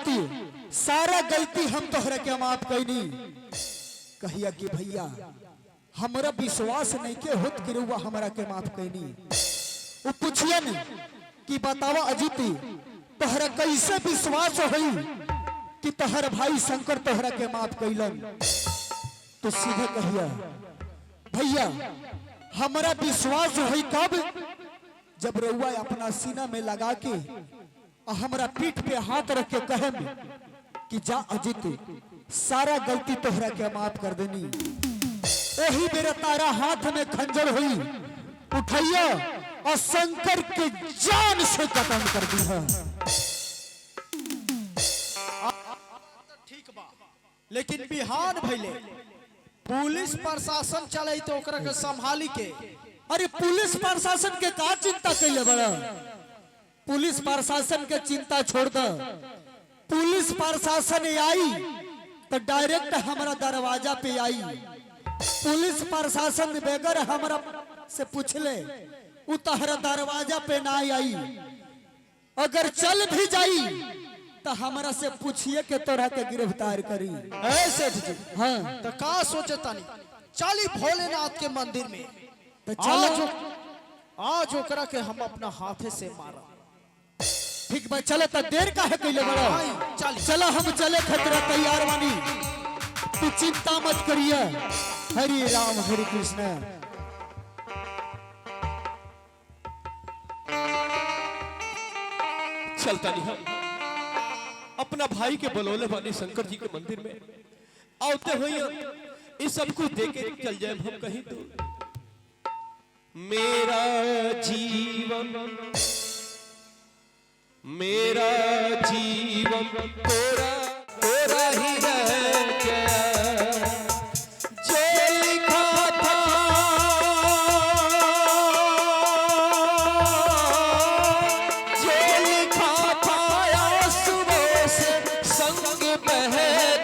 अजीती सारा गलती हम तोहरा के माफ कैनी। कहिया कि भैया हमरा विश्वास नहीं के होत कि रुआ हमरा के माफ कैनी। वो पूछिए न कि बतावा अजीती तोहरा कैसे विश्वास होई कि तोहर भाई शंकर तोहरा के माफ कैलन। तो सीधे कहिया भैया हमरा विश्वास होई कब, जब रउआ अपना सीना में लगा के हमरा पीठ पे हाथ रख के कहे कि जा अजीत सारा गलती तोहरा के माफ कर देनी। वही मेरा तारा हाथ में खंजर हुई उठैया और शंकर के जान से खत्म कर दी है। ठीक बा, लेकिन बिहान भइले पुलिस प्रशासन चले तो ओकरा के संभाली के। अरे पुलिस प्रशासन के का चिंता कैले बड़ा, पुलिस प्रशासन के चिंता छोड़ दे। पुलिस प्रशासन आई तो डायरेक्ट हमारा दरवाजा पे आई। पुलिस प्रशासन बगैर हमरा से पूछले उ तहरा दरवाजा पे ना आई। अगर चल भी जाई तो हमरा से पूछिए के तोरा के गिरफ्तार करी। ऐसे हाँ तो का सोचता नहीं, चली भोलेनाथ के मंदिर में तो चलो। आज ओकरा के हम अपना हाथे से मारा। ठीक बा चलो, तो देर काहे कैले बड़ा। चलो हम चले, खतरा तैयार बानी, तू चिंता मत करिए। हरि राम हरि कृष्ण। चलता नहीं हम अपना भाई के बलौले वाली शंकर जी के मंदिर में आते हुए इस सब कुछ देके चल जाए हम कहीं तो। मेरा जीवन कोरा कोरा ही रह गया, जो लिखा था आंसुओं से संग बह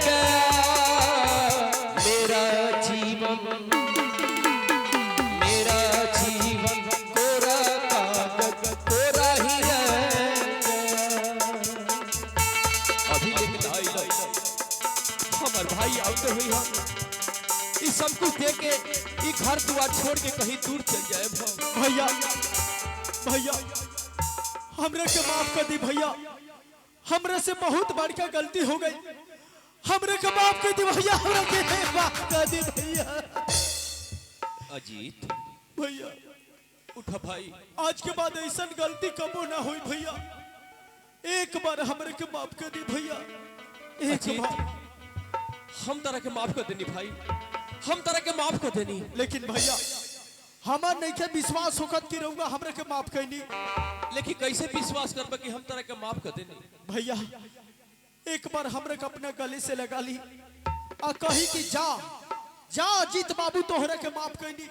गया। मेरा जीवन कोरा कागज कोरा ही रह गया। अभी लेकिन आई हमार भाई आते हुए हम इस सब कुछ दे के ये घर दुआर छोड़ के कहीं दूर चल जाए। भैया भैया हमरे के माफ कर दी भैया, हमरे से बहुत बड़का गलती हो गई। हमरे के माफ कर दी भैया, हमरे के माफ कर दी भैया। अजीत भैया उठा भाई, आज के बाद ऐसा गलती कबो ना हुई भैया। एक बार हमरे के माफ कर दी भैया, एक बार। हम तरह के माफ कर देनी भाई, हम तरह के माफ कर देनी। लेकिन भैया हमार नहीं के विश्वास होकर कि रहूंगा हमरे के माफ कैनी। लेकिन कैसे विश्वास करबे कि हम तरह के माफ कर देनी। भैया एक बार हमरे के अपने गले से लगा ली और कही कि जा जा अजीत बाबू तोहरे के माफ कैनी,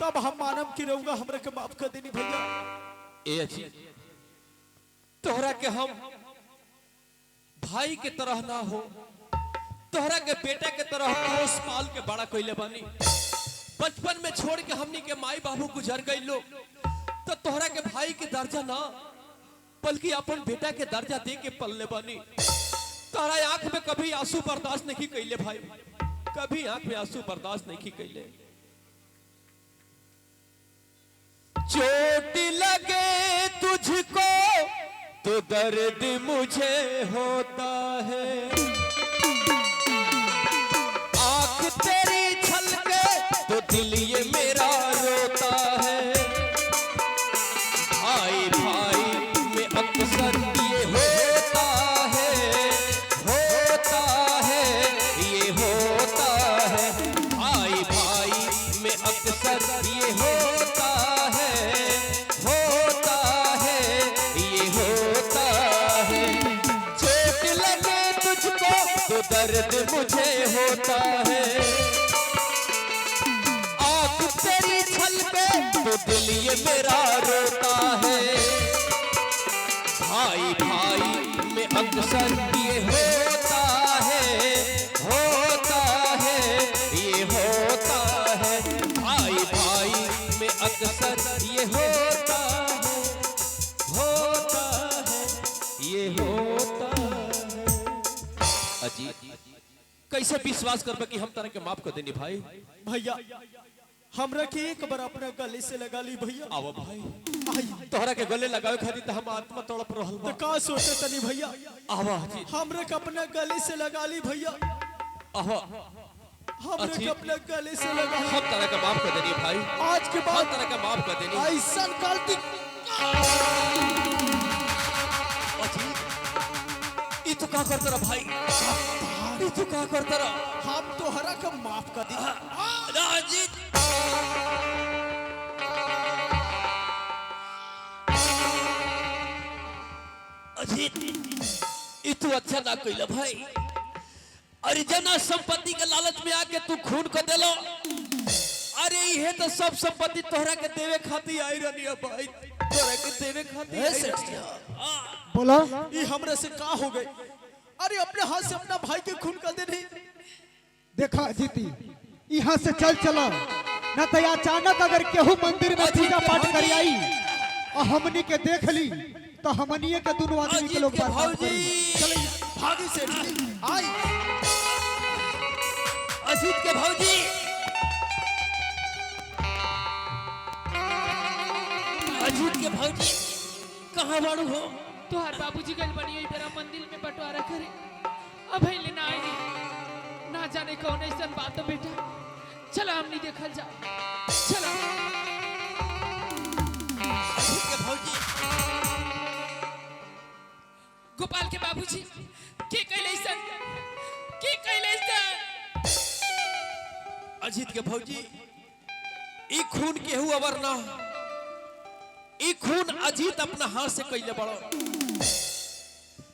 तब हम मानम कि रहूंगा हमरे के माफ कर देनी भैया। ए अजीत तोहरा के हम भाई के तरह ना हो, तोहरा के बेटा के तरह पोस पाल के बड़ा कइले बानी। बचपन में छोड़ के हमनी के माई बाबू गुजर गई लो, तो तोहरा के भाई के दर्जा ना बल्कि अपन बेटा के दर्जा दे के पलले बानी। तोहरा आंख में कभी आंसू बर्दाश्त नहीं कइले भाई, कभी आंख में आंसू बर्दाश्त नहीं कइले। चोट लगे तुझको तो दर्द मुझे होता है, आंख तेरी छलके तो दिल ये मेरा रोता है। भाई भाई में अक्सर ये होता है, ये होता है। भाई भाई में अक्सर ये होता है, ये होता है। चोट लगे तुझको तो दर्द मुझे होता है, आंख तेरी छलके तो दिल ये मेरा रोता है। भाई भाई में अक्सर ये होता है, ये होता है। भाई भाई में अक्सर ये होता है, ये होता है। कैसे विश्वास करबे कि हम तरह के माफ कर देनी भाई? भैया हमरा के एक बार अपना गले से लगा ली भैया। आओ भाई, आई तोहरा के गले लगावे खातिर त हम आत्मा तड़प रहल तो बा। का सोचे तनी भैया, आवा अजीत, हमरा के अपना गले से लगा ली भैया, आवा, हमरा के अजीत। अपना गले से लगा ली। हम तरह के माफ कर देनी भाई, आज के हम बाद तरह के माफ कर देनी। ऐसा गलती अजीत, ई तू का करत रह भाई? ई तू का करत रह? हम तोहरा के माफ कर दी। ना अजीत, अजीत, ई तू अच्छा ना कइला भाई। अरे जना संपत्ति के लालच में आके तू खून कर देलो। अरे इहे तो सब संपत्ति तोहरा के देवे खातिर आई रहनी है भाई, तोहरा के देवे खातिर आई रहनी है। बोलो ये हमरा से का हो गई? अरे अपने हाथ से अपना भाई के खून कर देनी। देखा जीती, यहाँ से चल चलो न तो अचानक अगर केहू मंदिर में पूजा पाठ कर आई और हमनी के देख ली तो हमनिए के दोनों आदमी के लोग बर्बाद कर दी। चले भागी से आई। अजीत के भौजी, अजीत के भौजी कहाँ बाड़ू हो? तोहार बाबूजी गल बनी बेरा मंदिर में बंटवारा करे, अब ले ना आई ना जाने कौन ऐसा बात है बेटा। चला हमनी देखल जा, चला। अजीत के भौजी, गोपाल के बाबूजी के कैले सन, के कैले सन? अजीत के भौजी, ई खून केहू अवर ना, ई खून अजीत अपना हाथ से कैले बड़ो।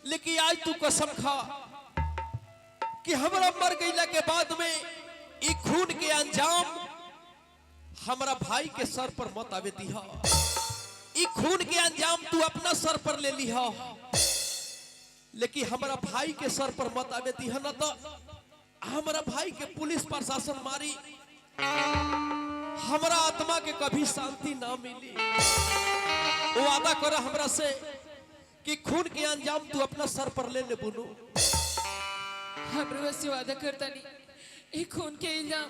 लेकिन आज तू कसम खा कि हमरा मर गईला के बाद में ई खून के अंजाम हमरा भाई के सर पर मत आवे दिहा। ई खून के अंजाम तू अपना सर पर ले लिहा, लेकिन हमरा भाई के सर पर मत आवे दिहा, ना तो हमरा भाई के पुलिस प्रशासन मारी, हमरा आत्मा के कभी शांति ना मिली। वो वादा करो हमरा से कि खून के अंजाम तू अपना सर पर ले ले बुनू। हमरे से वादा करता नहीं, एक खून के इल्जाम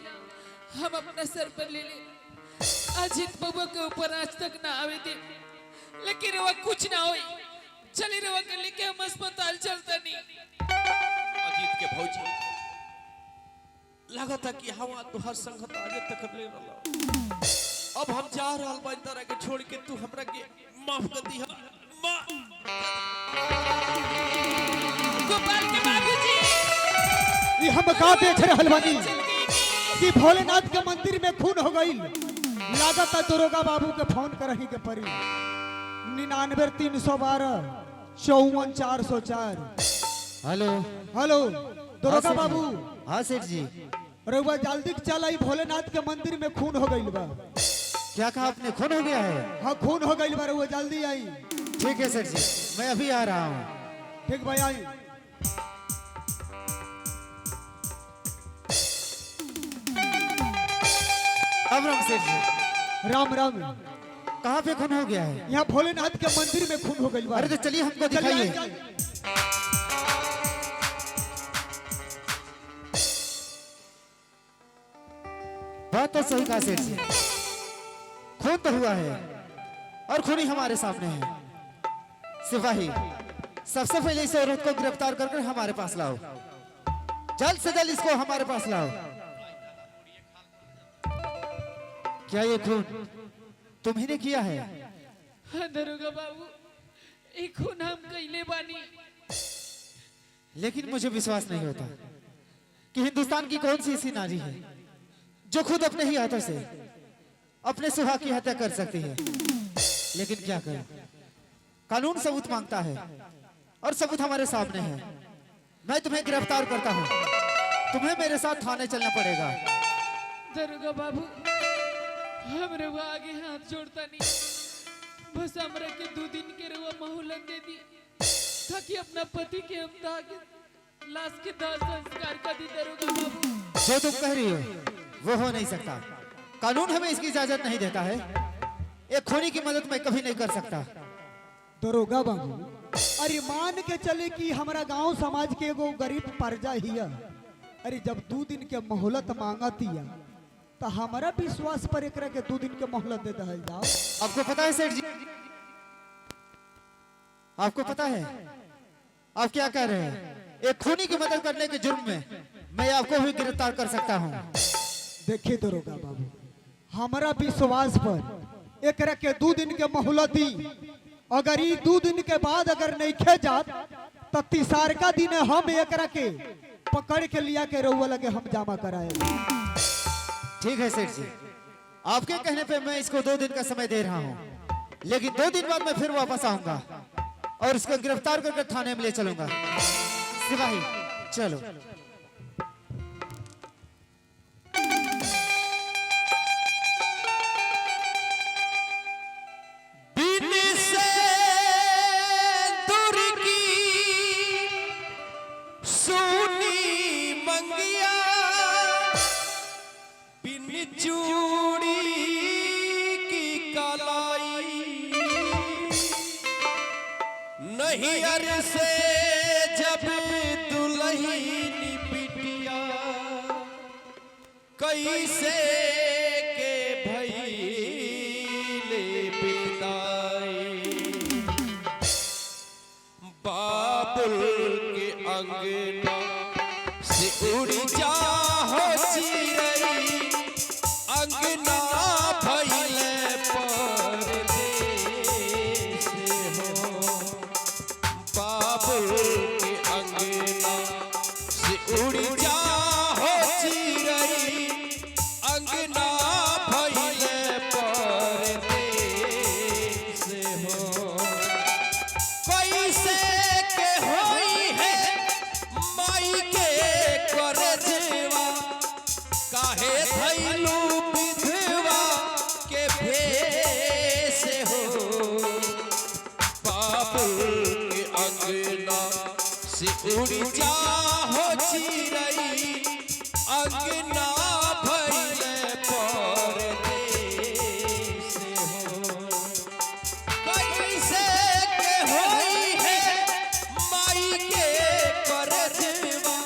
हम अपना सर पर ले ले। अजीत बबुआ के ऊपर आज तक ना आवे दे, लेकिन रवा कुछ ना होई। चली रवा के लेके हम अस्पताल चलता नहीं। अजीत के भौजी, लगा था कि हवा तुहार संगत आगे तक ले रहा। अब हम जा रहल बानी तरह के छोड़ के, तू हमरा के माफ कर दिहा। गोपाल के बाबूजी, ये हम का देख रहल बानी कि भोलेनाथ के मंदिर में खून हो गई। लागत है दरोगा बाबू के फोन करही के पड़ी। 99 312 54 404। हेलो। हेलो दरोगा हाँ, बाबू, हाँ सेठ जी, रउआ जल्दी चल आई, भोलेनाथ के मंदिर में खून हो गई बा। क्या कहा आपने? खून हो गया है? हाँ खून हो गई बा, रउआ जल्दी आई। ठीक है सेठ जी, मैं अभी आ रहा हूँ। ठीक भाई आई। अब राम सेठ जी, राम राम। कहाँ पे खून हो गया है? यहाँ भोलेनाथ के मंदिर में खून हो गई बा। अरे तो चलिए हमको दिखाइए। बात तो सही कहा सेठ जी, खून तो हुआ है और खूनी हमारे सामने है। सिपाही, सबसे पहले इस औरत को गिरफ्तार करके हमारे पास लाओ, जल्द से जल्द इसको हमारे पास लाओ। क्या ये खून तुम्ही ने किया है? हाँ दरोगा बाबू, एक खून हम कैले बानी। लेकिन मुझे विश्वास नहीं होता कि हिंदुस्तान की कौन सी ऐसी नारी है जो खुद अपने ही हाथों से अपने सुहाग की हत्या कर सकती है। लेकिन क्या करें, कानून सबूत मांगता है और सबूत हमारे सामने है। मैं तुम्हें गिरफ्तार करता हूँ, तुम्हें मेरे साथ थाने चलना पड़ेगा। दरोगा बाबू, हम रवा आगे हाथ जोड़ता नहीं, बस हमरा के 2 दिन के रवा मोहलत दे दी ताकि अपना पति के हम दाग लाश के दाह संस्कार कर दी। दरोगा बाबू, जो तुम कह रही हो वो हो नहीं सकता, कानून हमें इसकी इजाजत नहीं देता है। एक खूनी की मदद मैं कभी नहीं कर सकता। दरोगा बाबू, अरे मान के चले कि हमारा गांव समाज के एगो गरीब प्रजा हिया, अरे जब 2 दिन के मोहलत मांगतिया तो हमारा विश्वास पर एकरा के 2 दिन के मोहलत दे दहल जाओ। आपको पता है सेठ जी, आपको पता है आप क्या कह रहे हैं? एक खूनी की मदद करने के जुर्म में मैं आपको भी गिरफ्तार कर सकता हूँ। देखिए दरोगा बाबू, हमारा विश्वास पर एकरा के 2 दिन के मोहलत दी। अगर ये 2 दिन के बाद अगर नहीं खे जात तो तीसरका दिन हम एकरा के पकड़ के लिया के रहुआ लगे हम जमा कराए। ठीक है सेठ जी, आपके कहने पे मैं इसको 2 दिन का समय दे रहा हूँ, लेकिन 2 दिन बाद मैं फिर वापस आऊंगा और इसको गिरफ्तार करके थाने में ले चलूंगा। सिपाही चलो। बिन से दूर की सोनी मंगिया, बिन चूड़ी की कालाई, नहीं अर से जब दुल्हनी बिटिया, कैसे के भइले बिदाई। बाबुल के अंगना से उड़ जाओ चिरई, अंगना भइले परदेस हो। बाबुल के अंगना से उड़ जाओ चिरई, अंगना भइले परदेस हो। कैसे के होई है माई के करजवा, काहे धैलू विधवा के भेष हो। बाबुल के अंगना से उड़ जाओ चिरई, अंगना भइले परदेस हो। कैसे के होई है माई के करजवा,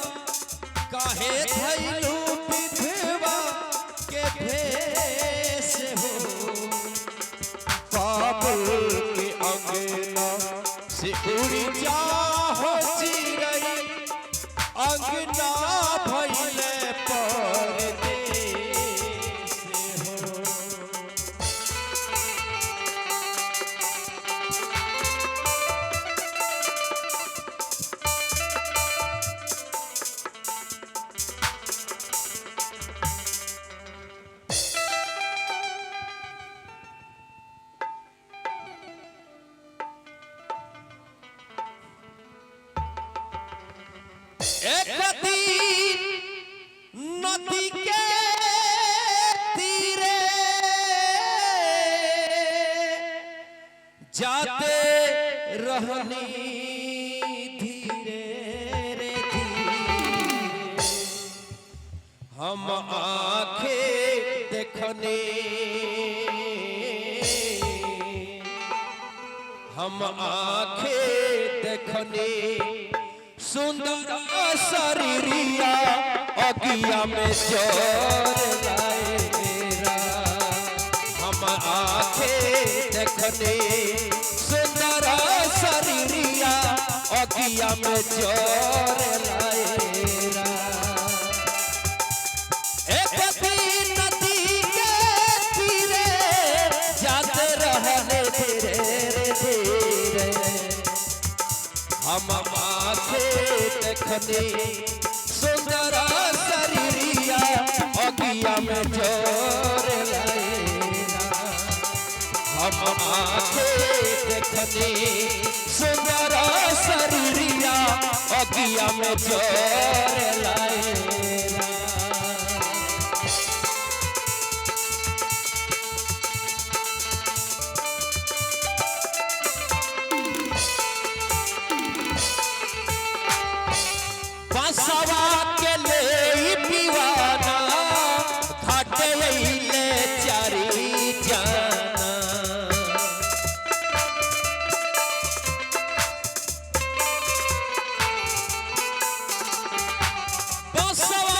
काहे धैलू विधवा के भेष हो। बाबुल के अंगना से उड़ जाओ चिरई, अंगना भइले परदेस हो। एक दिन नदी के तीरे जाते रहनी धीरे रे धीरे, हम आंखें देखने, हम आंखें देखने सुंदर शरीरिया, अगिया में जोर लाएगा। हम आंखें देखने सुंदर शरीरिया, अगिया में जोर लाएगा। एक दिन नदी के तीरे जाते रहने धीरे रे धीरे, हम आंखें देखने सुंदर शरीरिया, अगिया में जोर लाएगा। हम आंखें देखने सुंदर शरीरिया, अगिया में जोर लाएगा। बसवा के ले पीवाना, घाटे ले चारी जाना। बसवा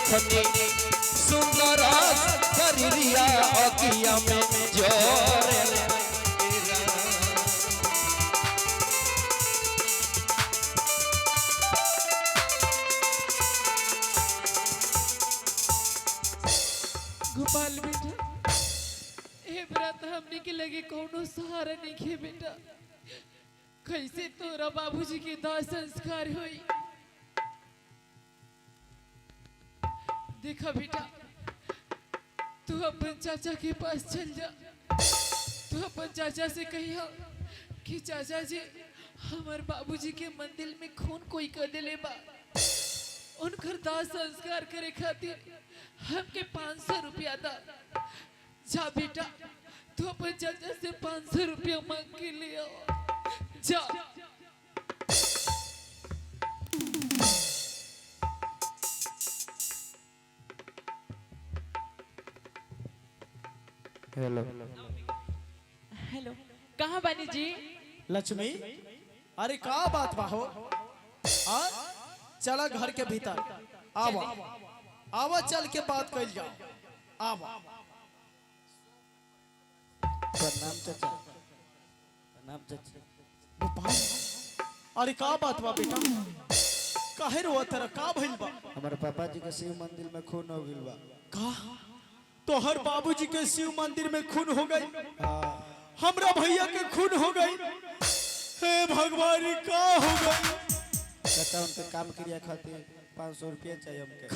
देखनी सुंदर शरीरिया अकिया में जोरे गोपाल बेटा ए व्रत हमने के लगे कोनो सहारा नहीं खे बेटा कैसे तोरा बाबूजी के दाह संस्कार होई देखा बेटा तू अपन चाचा के पास चल जा तू अपन चाचा से कहिया कि चाचा जी हमार बाबूजी के मंदिर में खून कोई कर देले बा उनकर दाह संस्कार करे खातिर हमके 500 रुपया दा जा बेटा तू अपन चाचा से 500 रुपया मांग के ले आओ जा हेलो हेलो कहाँ बानी जी लक्ष्मी अरे का बात बा हो चला घर के भीतर आवा आवा चल के बात कर जाओ आवा प्रणाम चाचा प्रणाम चाचा गोपाल अरे का बात बा बेटा काहे रो तेरा का भइल बा हमारे पापा जी के शिव मंदिर में खून हो गइल बा का तोहर बाबूजी के शिव मंदिर में खून हो गई हमरा भैया के खून हो गई हे भगवान का हो गई चाचा उनके काम क्रिया खातिर 500 रुपया चाहिए हमके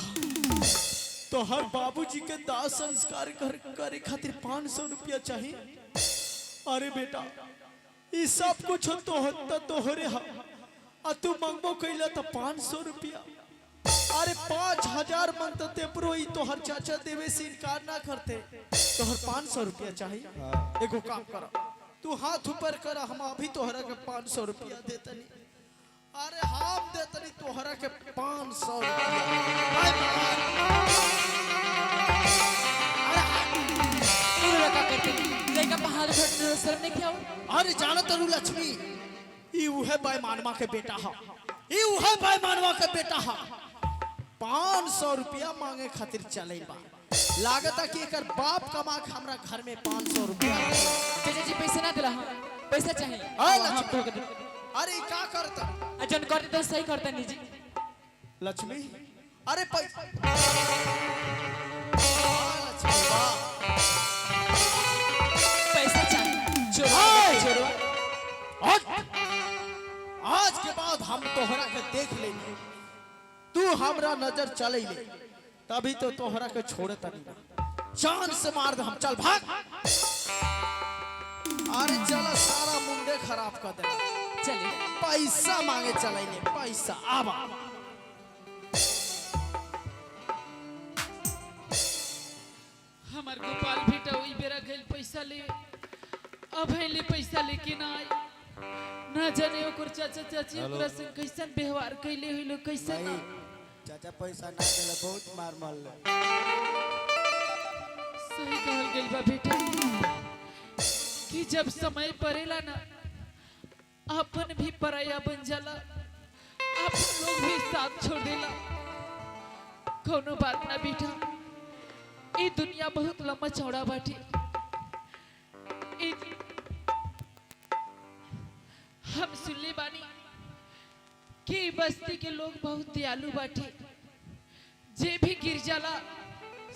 तोहर बाबूजी के दाह संस्कार करे खातिर 500 रुपया चाहिए अरे बेटा ये सब कुछ तोहरे आ तू मंगबो कैला तो 500 रुपया अरे 5000 मन तो तेपरो ही तोहर चाचा देवे से इनकार ना करते तोहर 500 रुपया चाहिए एगो काम कर तू हाथ ऊपर कर हम अभी तोहरा के 500 रुपया देतनी अरे हम देतनी तोहरा के 500 अरे जानो तरू लक्ष्मी ई उहे बैमानवा के बेटा हा ई उहे बैमानवा के बेटा हा 500 रुपया मांगे खातिर चले बा लागता कि एकर बाप कमा के हमरा घर में 500 रुपया चाचा जी पैसा ना दिला पैसा चाहिए हाँ, लक्ष्मी। अरे ई का करता अजन करते तो सही करता नहीं जी लक्ष्मी अरे पैसा लक्ष्मी वाह पैसा चाहिए आज के बाद हम तोहरा के देख लेंगे तू हमरा नजर चले ले तभी तो तोहरा के छोड़े तनी जान से मार दे हम चल भाग अरे चला सारा मुंडे खराब कर दे चलिए पैसा मांगे चले ले पैसा आवा हमार गोपाल बेटा वही बेरा गइल पैसा ले अब ले पैसा लेके ना आई ना जाने ओकर चाचा चाची ओकरा से कैसन व्यवहार कैले होइलो कैसन ना चाचा पैसा ना देले बहुत मार मारले सही कहल गइल बा बेटा कि जब समय पड़ेला ना अपन भी पराया बन जाला अपन लोग भी साथ छोड़ देला कोनो बात ना बेटा ये दुनिया बहुत लंबा चौड़ा बाटे हम सुनले बानी कि बस्ती के लोग बहुत दयालु बाटे जे भी गिर जाला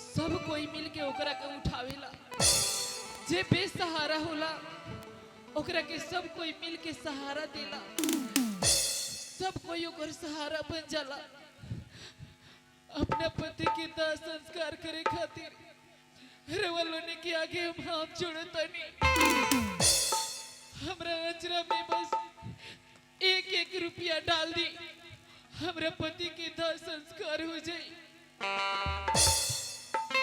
सब कोई मिल के ओकरा के उठावेला जे बेसहारा होला ओकरा के सब कोई मिल के सहारा देला सब कोई ओकर सहारा बन जाला अपने पति के दाह संस्कार करे खातिर रवलोने के आगे हम हाथ जोड़तानी हमरा अचरा में बस 1-1 रुपया डाल दी हमरा पति के दाह संस्कार हो जाए